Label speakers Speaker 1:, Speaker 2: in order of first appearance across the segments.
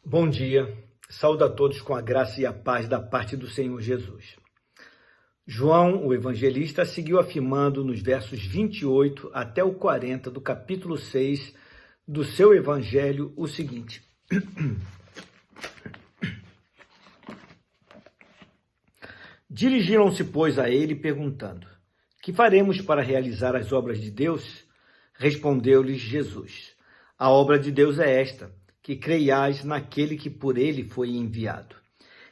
Speaker 1: Bom dia, saúdo a todos com a graça e a paz da parte do Senhor Jesus. João, o evangelista, seguiu afirmando nos versos 28 até o 40 do capítulo 6 do seu evangelho o seguinte: Dirigiram-se, pois, a ele, perguntando: Que faremos para realizar as obras de Deus? Respondeu-lhes Jesus: A obra de Deus é esta, que creiais naquele que por ele foi enviado.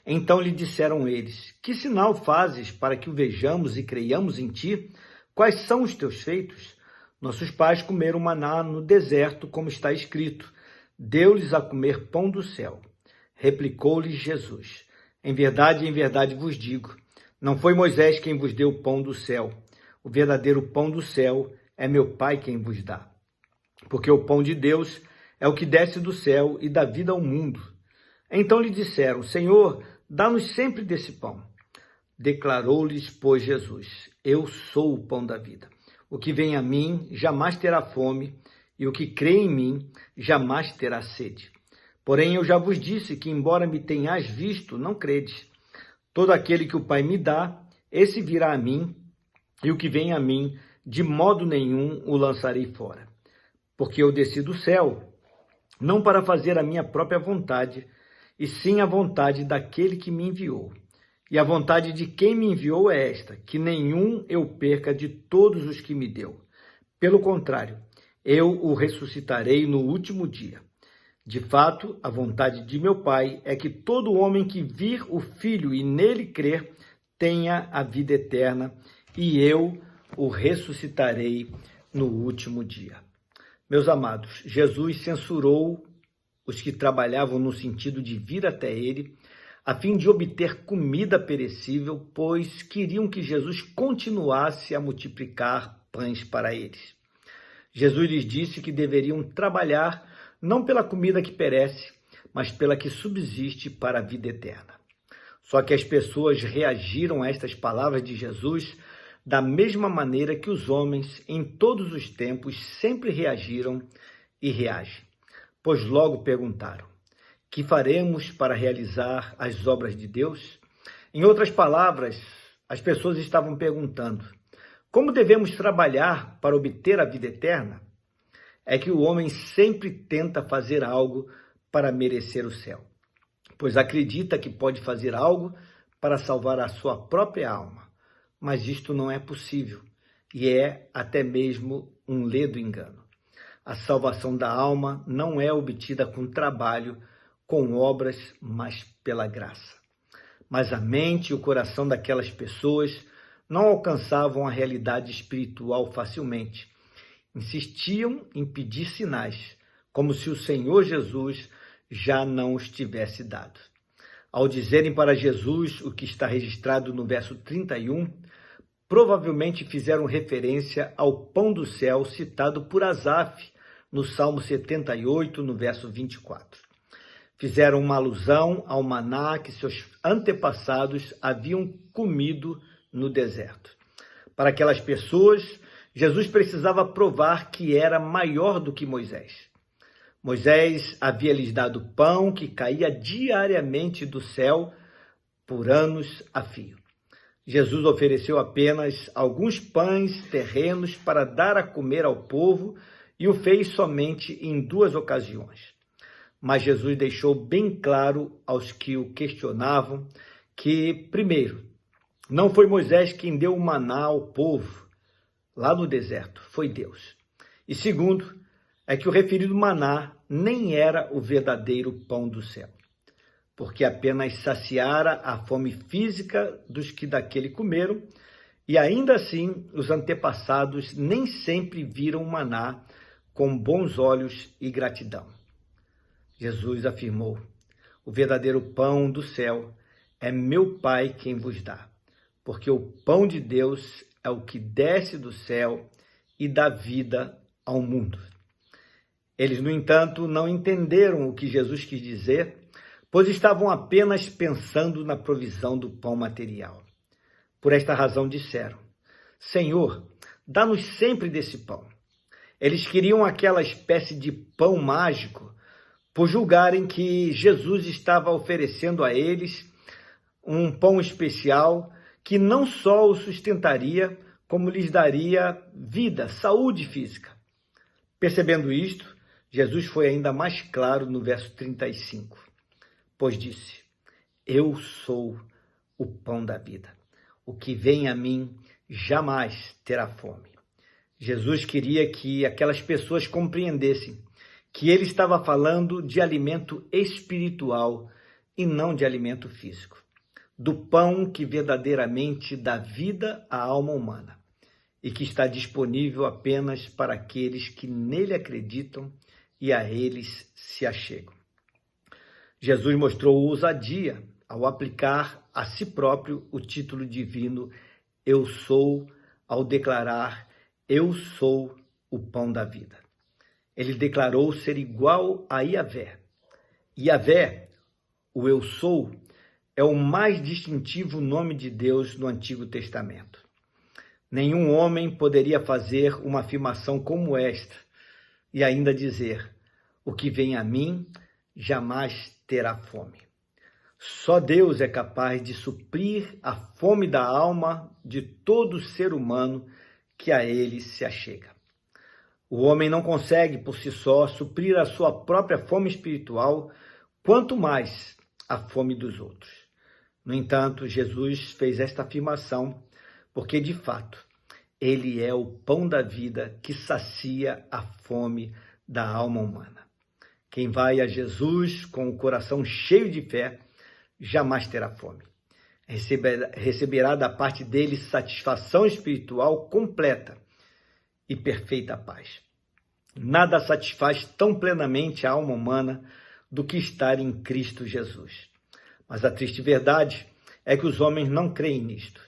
Speaker 1: Então lhe disseram eles: Que sinal fazes para que o vejamos e creiamos em ti? Quais são os teus feitos? Nossos pais comeram maná no deserto, como está escrito: Deu-lhes a comer pão do céu. Replicou-lhes Jesus: em verdade vos digo, não foi Moisés quem vos deu o pão do céu. O verdadeiro pão do céu é meu Pai quem vos dá. Porque o pão de Deus é o que desce do céu e dá vida ao mundo. Então lhe disseram: Senhor, dá-nos sempre desse pão. Declarou-lhes, pois, Jesus: Eu sou o pão da vida. O que vem a mim jamais terá fome, e o que crê em mim jamais terá sede. Porém, eu já vos disse que, embora me tenhais visto, não credes. Todo aquele que o Pai me dá, esse virá a mim, e o que vem a mim, de modo nenhum o lançarei fora. Porque eu desci do céu, não para fazer a minha própria vontade, e sim a vontade daquele que me enviou. E a vontade de quem me enviou é esta, que nenhum eu perca de todos os que me deu. Pelo contrário, eu o ressuscitarei no último dia. De fato, a vontade de meu Pai é que todo homem que vir o Filho e nele crer tenha a vida eterna, e eu o ressuscitarei no último dia. Meus amados, Jesus censurou os que trabalhavam no sentido de vir até ele, a fim de obter comida perecível, pois queriam que Jesus continuasse a multiplicar pães para eles. Jesus lhes disse que deveriam trabalhar não pela comida que perece, mas pela que subsiste para a vida eterna. Só que as pessoas reagiram a estas palavras de Jesus da mesma maneira que os homens, em todos os tempos, sempre reagiram e reagem. Pois logo perguntaram: que faremos para realizar as obras de Deus? Em outras palavras, as pessoas estavam perguntando: como devemos trabalhar para obter a vida eterna? É que o homem sempre tenta fazer algo para merecer o céu, pois acredita que pode fazer algo para salvar a sua própria alma. Mas isto não é possível e é até mesmo um ledo engano. A salvação da alma não é obtida com trabalho, com obras, mas pela graça. Mas a mente e o coração daquelas pessoas não alcançavam a realidade espiritual facilmente. Insistiam em pedir sinais, como se o Senhor Jesus já não os tivesse dado. Ao dizerem para Jesus o que está registrado no verso 31, provavelmente fizeram referência ao pão do céu citado por Asaf no Salmo 78, no verso 24. Fizeram uma alusão ao maná que seus antepassados haviam comido no deserto. Para aquelas pessoas, Jesus precisava provar que era maior do que Moisés. Moisés havia lhes dado pão que caía diariamente do céu por anos a fio. Jesus ofereceu apenas alguns pães terrenos para dar a comer ao povo e o fez somente em 2 ocasiões. Mas Jesus deixou bem claro aos que o questionavam que, primeiro, não foi Moisés quem deu o maná ao povo lá no deserto, foi Deus. E segundo, é que o referido maná nem era o verdadeiro pão do céu, porque apenas saciara a fome física dos que daquele comeram, e ainda assim os antepassados nem sempre viram o maná com bons olhos e gratidão. Jesus afirmou: o verdadeiro pão do céu é meu Pai quem vos dá, porque o pão de Deus é o que desce do céu e dá vida ao mundo. Eles, no entanto, não entenderam o que Jesus quis dizer, pois estavam apenas pensando na provisão do pão material. Por esta razão disseram: Senhor, dá-nos sempre desse pão. Eles queriam aquela espécie de pão mágico, por julgarem que Jesus estava oferecendo a eles um pão especial que não só o sustentaria, como lhes daria vida, saúde física. Percebendo isto, Jesus foi ainda mais claro no verso 35, pois disse: eu sou o pão da vida. O que vem a mim jamais terá fome. Jesus queria que aquelas pessoas compreendessem que ele estava falando de alimento espiritual e não de alimento físico, do pão que verdadeiramente dá vida à alma humana e que está disponível apenas para aqueles que nele acreditam e a eles se achegam. Jesus mostrou ousadia ao aplicar a si próprio o título divino Eu sou, ao declarar Eu sou o pão da vida. Ele declarou ser igual a Yahvé. Yahvé, o Eu sou, é o mais distintivo nome de Deus no Antigo Testamento. Nenhum homem poderia fazer uma afirmação como esta e ainda dizer: o que vem a mim jamais terá fome. Só Deus é capaz de suprir a fome da alma de todo ser humano que a ele se achega. O homem não consegue, por si só, suprir a sua própria fome espiritual, quanto mais a fome dos outros. No entanto, Jesus fez esta afirmação porque, de fato, ele é o pão da vida que sacia a fome da alma humana. Quem vai a Jesus com o coração cheio de fé, jamais terá fome. Receberá da parte dele satisfação espiritual completa e perfeita paz. Nada satisfaz tão plenamente a alma humana do que estar em Cristo Jesus. Mas a triste verdade é que os homens não creem nisto.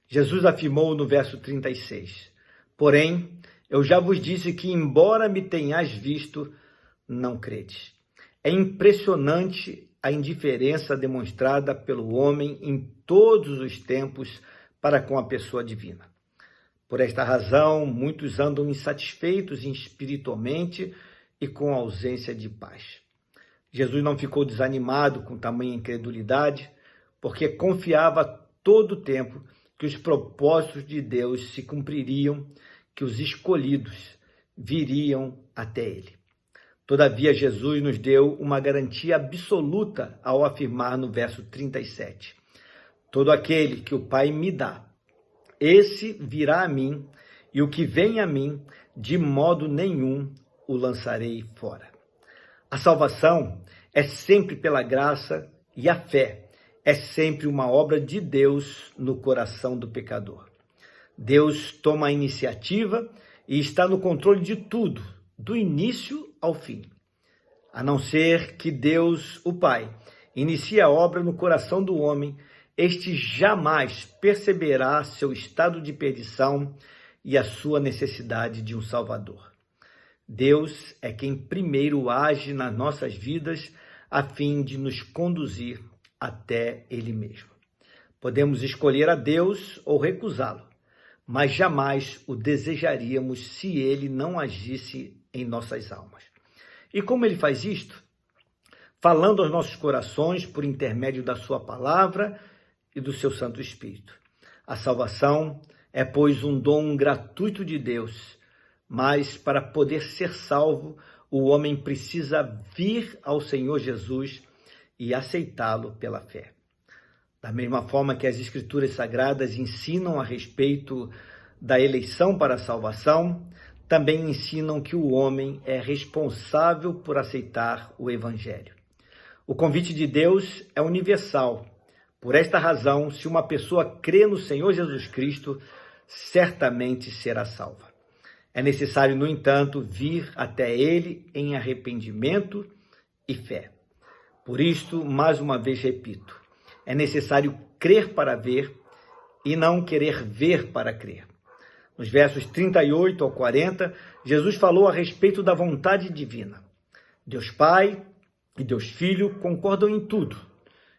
Speaker 1: Jesus afirmou no verso 36, porém, eu já vos disse que, embora me tenhais visto, não credes. É impressionante a indiferença demonstrada pelo homem em todos os tempos para com a pessoa divina. Por esta razão, muitos andam insatisfeitos espiritualmente e com ausência de paz. Jesus não ficou desanimado com tamanha incredulidade, porque confiava todo o tempo que os propósitos de Deus se cumpririam, que os escolhidos viriam até ele. Todavia, Jesus nos deu uma garantia absoluta ao afirmar no verso 37, todo aquele que o Pai me dá, esse virá a mim, e o que vem a mim, de modo nenhum o lançarei fora. A salvação é sempre pela graça e a fé é sempre uma obra de Deus no coração do pecador. Deus toma a iniciativa e está no controle de tudo, do início ao fim. A não ser que Deus, o Pai, inicie a obra no coração do homem, este jamais perceberá seu estado de perdição e a sua necessidade de um Salvador. Deus é quem primeiro age nas nossas vidas a fim de nos conduzir até Ele mesmo. Podemos escolher a Deus ou recusá-lo, mas jamais o desejaríamos se Ele não agisse em nossas almas. E como Ele faz isto? Falando aos nossos corações por intermédio da sua palavra e do seu Santo Espírito. A salvação é, pois, um dom gratuito de Deus, mas para poder ser salvo, o homem precisa vir ao Senhor Jesus e aceitá-lo pela fé. Da mesma forma que as Escrituras Sagradas ensinam a respeito da eleição para a salvação, também ensinam que o homem é responsável por aceitar o Evangelho. O convite de Deus é universal. Por esta razão, se uma pessoa crê no Senhor Jesus Cristo, certamente será salva. É necessário, no entanto, vir até Ele em arrependimento e fé. Por isto, mais uma vez repito, é necessário crer para ver e não querer ver para crer. Nos versos 38 ao 40, Jesus falou a respeito da vontade divina. Deus Pai e Deus Filho concordam em tudo,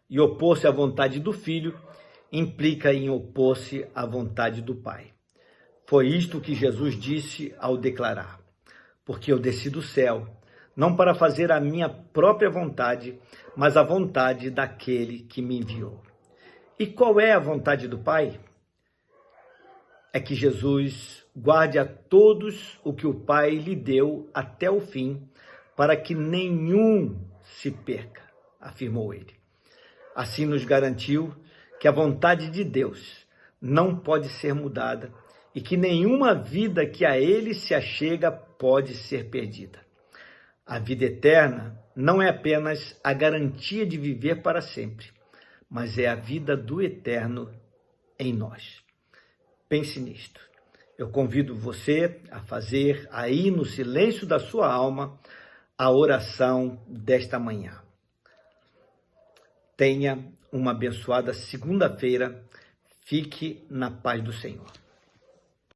Speaker 1: e opor-se à vontade do Filho implica em opor-se à vontade do Pai. Foi isto que Jesus disse ao declarar: porque eu desci do céu, não para fazer a minha própria vontade, mas a vontade daquele que me enviou. E qual é a vontade do Pai? É que Jesus guarde a todos o que o Pai lhe deu até o fim, para que nenhum se perca, afirmou ele. Assim nos garantiu que a vontade de Deus não pode ser mudada e que nenhuma vida que a ele se achega pode ser perdida. A vida eterna não é apenas a garantia de viver para sempre, mas é a vida do eterno em nós. Pense nisto. Eu convido você a fazer aí no silêncio da sua alma a oração desta manhã. Tenha uma abençoada segunda-feira. Fique na paz do Senhor.